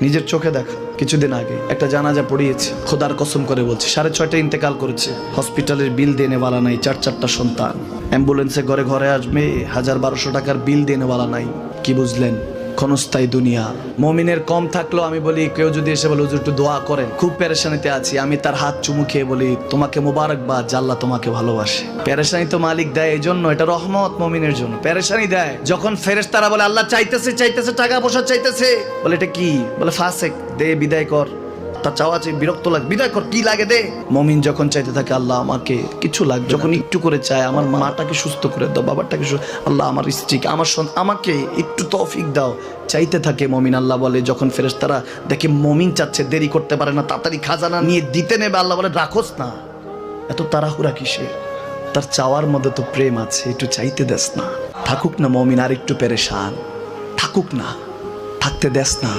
নিজের চোখে দেখা কিছুদিন আগে একটা জানাজা পড়িয়েছে, খোদার কসম করে বলছে 6:30 ইন্তেকাল করেছে। হসপিটালের বিল দেনেওয়ালা নাই, 4 সন্তান, অ্যাম্বুলেন্সে ঘরে ঘরে আসবে, 1000-1200 টাকার বিল দেনেওয়ালা নাই। কি বুঝলেন? ক্ষণস্থায়ী দুনিয়া। মমিনের কম থাকলেও আমি বলি, কেউ যদি এসে বলে হুজুর একটু দোয়া করেন, খুব পেরেশানিতে আছি, আমি তার হাত চুমু খেয়ে বলি তোমাকে মোবারকবাদ, আল্লাহ তোমাকে ভালোবাসে। পেরেশানি তো মালিক দেয়, এই জন্য এটা রহমত মমিনের জন্য। পেরেশানি দেয় যখন ফেরেশতারা বলে আল্লাহ চাইতেছে টাকা পয়সা চাইতেছে, বলে এটা কি? বলে ফাসেক, দে বিদায় কর। তার চাওয়া চাই বিরক্ত লাগে, বিদায় কর, কি লাগে দে। মমিন যখন চাইতে থাকে আল্লাহ আমাকে কিছু লাগবে, যখন একটু করে চায় আমার মাটাকে সুস্থ করে দাও, বাবাটাকে আল্লাহ আমার স্ত্রীকে, আমার আমাকে একটু তৌফিক দাও, চাইতে থাকে মমিন। আল্লাহ বলে যখন ফেরেশতারা দেখে মমিন চাচ্ছে, দেরি করতে পারে না, তাড়াতাড়ি খাজানা নিয়ে দিতে নেবে, আল্লাহ বলে রাখোস না, এত তাড়াহুড়া কিসে? তার চাওয়ার মধ্যে তো প্রেম আছে, একটু চাইতে দেস না। থাকুক না মমিন আর একটু পেরেশান, থাকুক না, থাকতে দেস না।